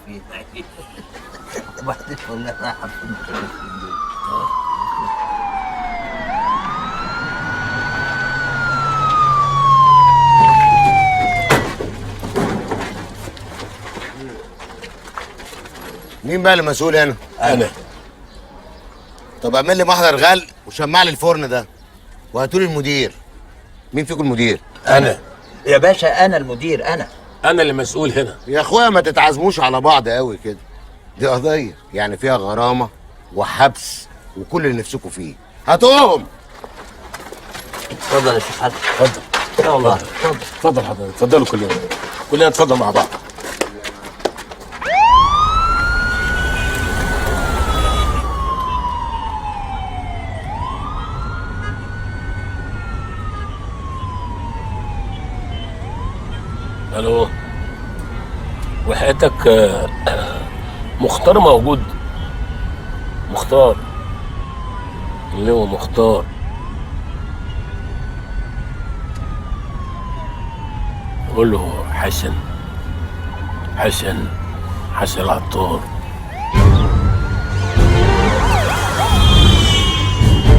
فين وبعدين والله رايحه فين دول. مين بقى المسؤول هنا؟ انا. طب اعمل لي محضر غل وشمع لي الفرن ده وهاتوا لي المدير. مين فيكم المدير؟ انا يا باشا انا المدير انا اللي مسؤول هنا. يا اخويا ما تتعزموش على بعض قوي كده، دي قضيه يعني فيها غرامه وحبس وكل اللي نفسكم فيه. هاتوهم. اتفضل يا شيخ حسن. اتفضل. يا الله اتفضل حضرتك، اتفضلوا كلنا اتفضل مع بعض. الو، وحياتك مختار موجود؟ مختار اللي هو مختار. قول له حسن العطار.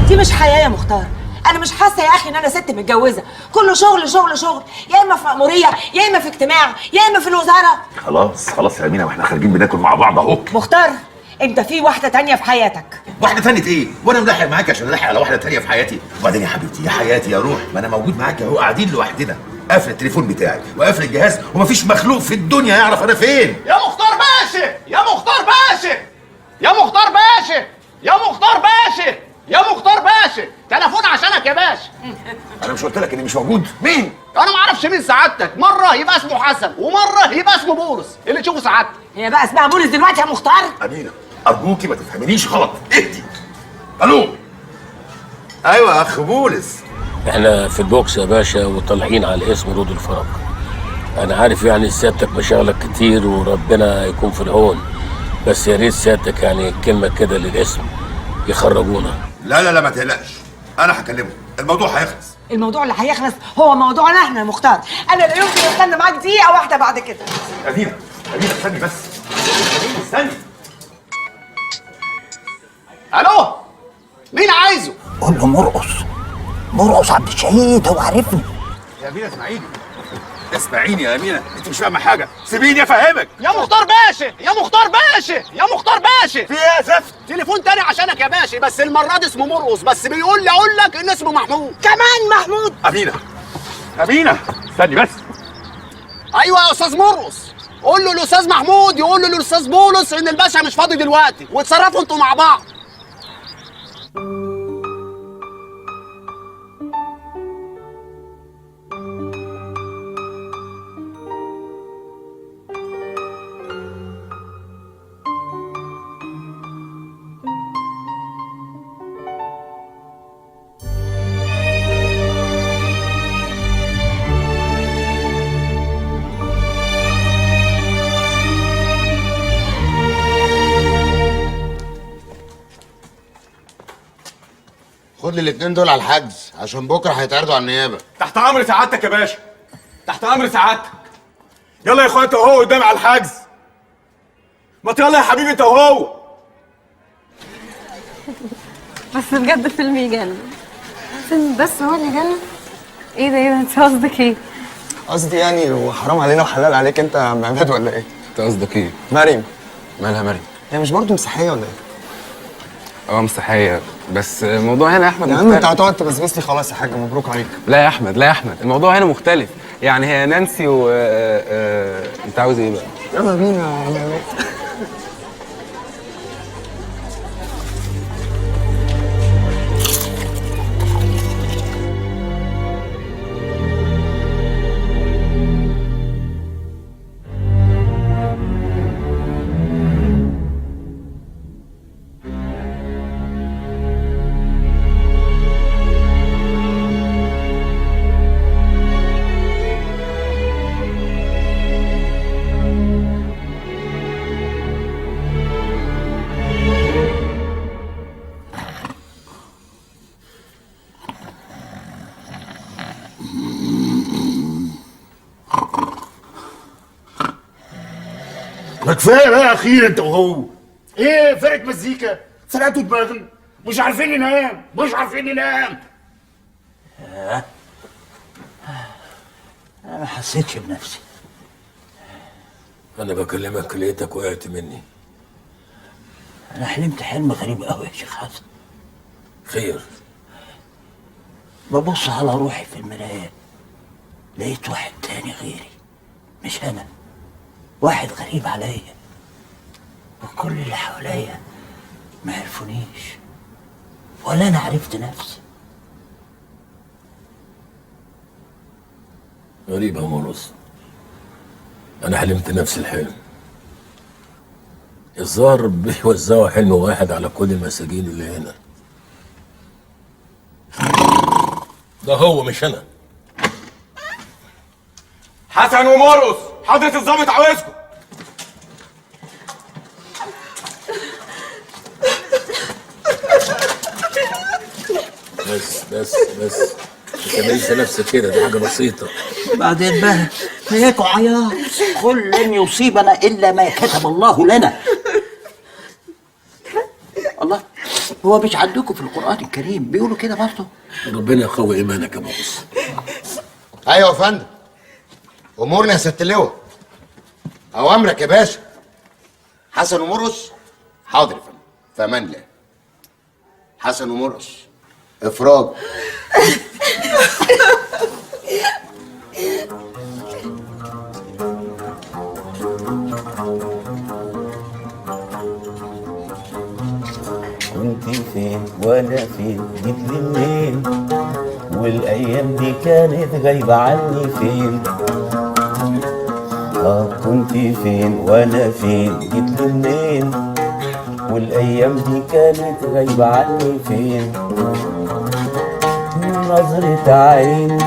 دي مش حياه يا مختار. انا مش حاسه يا اخي ان انا ست متجوزه، كله شغل شغل شغل، يا اما في مأموريه يا اما في اجتماع يا اما في الوزاره. خلاص يا امينه، واحنا خارجين بناكل مع بعض اهو. مختار انت في واحده تانية في حياتك. واحده تانية ايه؟ وانا ملاحق معاك عشان الاحق على واحده تانية في حياتي؟ وبعدين يا حبيبتي يا حياتي يا روح، ما انا موجود معاك اهو، قاعدين لوحدنا، قافل التليفون بتاعي وقافل الجهاز ومفيش مخلوق في الدنيا يعرف انا فين. يا مختار باشا، يا مختار باشا، يا مختار باشا، يا مختار باشا، يا مختار باشا، تليفون عشانك يا باشا. انا مش قلت لك اني مش موجود؟ مين؟ انا ما اعرفش مين سعادتك، مره يبقى اسمه حسن ومره يبقى اسمه بولس، اللي تشوفه سعادتك. هي بقى اسمها بولس دلوقتي يا مختار؟ امينه ارجوكي ما تفهمنيش غلط، اهدي. الو. ايوه يا اخ بولس. احنا في البوكس يا باشا وطالعين على اسم رود الفرج. انا عارف يعني سيادتك مشاغلك كتير وربنا يكون في العون، بس يا ريت سيادتك يعني كلمه كده للاسم يخرجونا. لا ما تقلقش، انا هكلمه، الموضوع هيخلص. الموضوع اللي هيخلص هو موضوعنا احنا يا مختار. انا لا يمكن استنى معاك دقيقه واحده بعد كده. امينه استني بس، استني. الو، مين عايزه؟ قول له مرقص عبد الشهيد، هو عارفني. يا امينه اسمعيني يا امينه، انت مش فاهمه حاجه، سيبيني افهمك. يا مختار باشا، يا مختار باشا، يا مختار باشا. في ايه يا زفت؟ تليفون تاني عشانك يا باشا، بس المره دي اسمه مرقص، بس بيقول لي اقول لك ان اسمه محمود. كمان محمود؟ امينه استني بس. ايوه يا استاذ مرقص، قول له الاستاذ محمود يقول له الاستاذ بولس ان الباشا مش فاضي دلوقتي، واتصرفوا انتوا مع بعض. خد لي الاتنين دول على الحجز عشان بكره هيتعرضوا على النيابه. تحت امر سعادتك يا باشا، تحت امر سعادتك. يلا يا اخويا انت وهو قدامي على الحجز. ما يلا يا حبيبي انت وهو. بس بجد فيلم يجنن. فيلم بس هو اللي يجنن؟ ايه ده انت قصدك ايه؟ قصدي يعني وحرام علينا وحلال عليك انت يا عم عماد ولا ايه؟ انت قصدك ايه؟ مريم. مالها مريم؟ هي مش برضه مسيحيه ولا ايه؟ مسيحيه، بس الموضوع هنا يا احمد يا عم انت هتقعد تبسبس لي خلاص يا حاج، مبروك عليك. لا يا احمد الموضوع هنا مختلف. يعني هي نانسي و انت عاوز ايه بقى؟ يلا بينا يا عم عماد. كفايه بقى اخيرا انت وهو. ايه فرقه مزيكا؟ فرقتوا دماغنا، مش عارفين ننام، مش عارفين ننام. انا ما حسيتش بنفسي. انا بكلمك لقيتك وقعت مني. انا حلمت حلم غريب قوي يا شيخ حسن. خير؟ ببص على روحي في المرايه، لقيت واحد تاني غيري، مش انا، واحد غريب عليا، وكل اللي حواليا ما عرفونيش ولا انا عرفت نفسي. غريب يا مرقص، انا حلمت نفس الحلم. الظاهر بيوزعوا حلم واحد على كل المساجين اللي هنا. ده هو مش انا. حسن ومرقص، حضرة الظابط عاوزكم. بس ما تعمليش نفسك كده، دي حاجه بسيطه. بعدين بقى هيك عياط، قل لن يصيبنا الا ما كتب الله لنا. الله، هو مش عندكم في القرآن الكريم بيقولوا كده برضه؟ ربنا يقوي ايمانك يا مرقص. ايوه يا فندم. امورنا يا ست اللواء. اوامرك يا باشا. حسن ومرقص. حاضر يا فندم، في امان الله. حسن ومرقص افراج. كنت فين وانا فين، جيت لي منين، والايام دي كانت غايبه عني فين. كنت فين وانا فين، جيت لي منين، والايام دي كانت غايبه عني فين. نظرة عين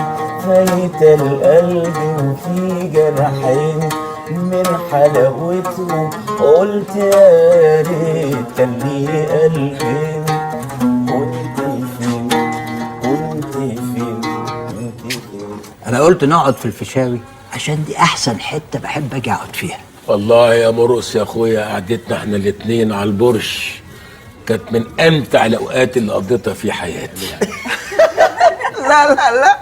فايتة القلب وفي جناحين، من حلاوتهم قلت يا ريت كان لي قلبين. كنت فين كنت فين كنت فين. انا قلت نقعد في الفيشاوي عشان دي احسن حته بحب اجي اقعد فيها. والله يا مرقص يا اخويا، قعدتنا احنا الاتنين على البرش كانت من امتع الاوقات اللي قضيتها في حياتي. لا لا لا،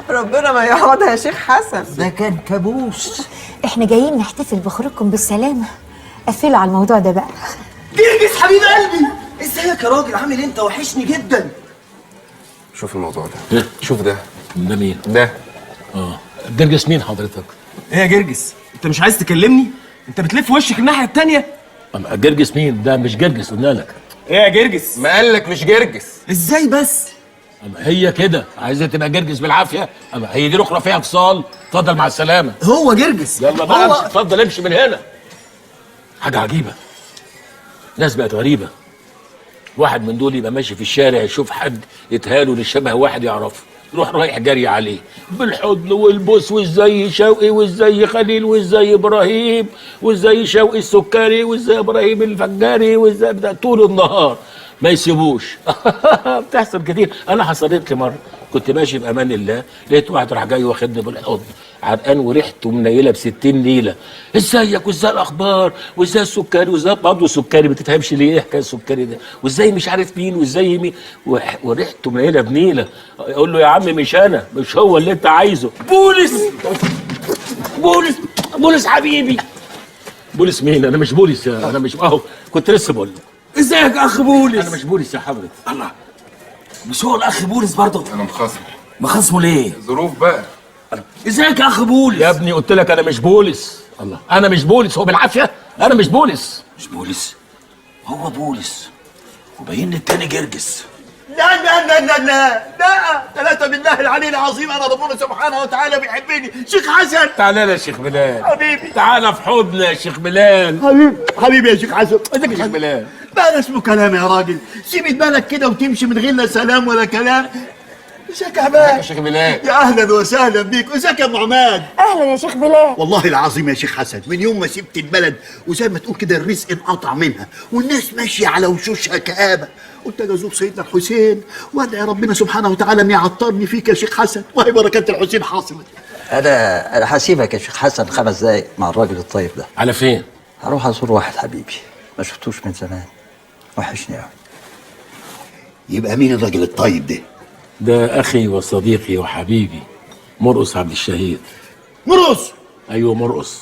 ربنا ما يعوضها يا شيخ حسن. ده كان كابوس. احنا جايين نحتفل بخروجكم بالسلامة، قفلوا على الموضوع ده بقى. جرجس حبيب قلبي، ازيك يا راجل؟ عامل انت؟ وحشني جدا. شوف الموضوع ده. شوف ده مين؟ ده جرجس مين حضرتك؟ ايه يا جرجس؟ انت مش عايز تكلمني؟ انت بتلف وشك الناحية التانية. جرجس مين؟ ده مش جرجس قلنا لك. ايه يا جرجس؟ ما قالك مش جرجس. ازاي بس؟ هي كده عايزه تبقى جرجس بالعافيه. هي دي الاخرى فيها فصال. اتفضل مع السلامه. هو جرجس. يلا بقى امشي، اتفضل امشي من هنا. حاجه عجيبه، ناس بقت غريبه. واحد من دول يبقى ماشي في الشارع يشوف حد يتهاله للشبه واحد يعرفه، يروح رايح جري عليه بالحضن والبوس، وازاي شوقي وازاي خليل وازاي ابراهيم وازاي شوقي السكري وازاي ابراهيم الفجاري وازاي طول النهار ما يسيبوش. بتحصل كتير. انا حصلت لي مره كنت ماشي بامان الله، لقيت واحد راح جاي واخدني بالحضن عرقان وريحته منيله ب60 نيله. ازيك وازاي الاخبار وازاي السكري وازاي برضه سكري، ما تفهمش ليه ايه حكايه السكري ده، وازاي مش عارف مين وازاي مين، وريحته منيله بنيله. اقول له يا عم مش انا، مش هو اللي انت عايزه. بولس حبيبي. بولس مين؟ انا مش بولس، انا مش اهو كنت لسه بقول له ازيك يا اخ بولس؟ انا مش بولس يا حضرتك. الله، مش هو الاخ بولس برضه؟ انا مخاصمه. مخاصمه ليه؟ ظروف بقى. ازيك يا اخ بولس؟ يا ابني قلت لك انا مش بولس. الله، انا مش بولس، هو بالعافيه انا مش بولس. مش بولس؟ هو بولس وباين التاني جرجس. لا لا لا لا لا لا، ثلاثة بالله العلي العظيم، أنا ربنا سبحانه وتعالى بيحبني. شيخ حسن تعالى يا شيخ بلال حبيبي، تعالى في حضن يا شيخ بلال. حبيبي يا شيخ حسن. ازيك يا شيخ بلال؟ بقى اسمه كلام يا راجل، سيب بالك كده وتمشي من غير لا سلام ولا كلام. ازيك يا عماد؟ يا شيخ بلال. يا اهلا وسهلا بيك. ازيك يا ابو عماد؟ اهلا يا شيخ بلال. والله العظيم يا شيخ حسن، من يوم ما سبت البلد وزي ما تقول كده الرزق انقطع منها والناس ماشيه على وشوشها كآبه، قلت اجي ازور سيدنا الحسين وادعي ربنا سبحانه وتعالى ان يعطرني فيك يا شيخ حسن، وهي بركات الحسين حاصله. انا هسيبك يا شيخ حسن 5 دقايق مع الراجل الطيب ده. على فين؟ هروح ازور واحد حبيبي ما شفتوش من زمان، وحشني قوي. يبقى مين الراجل الطيب ده؟ ده اخي وصديقي وحبيبي مرقص عبد الشهيد. مرقص؟ ايوه مرقص.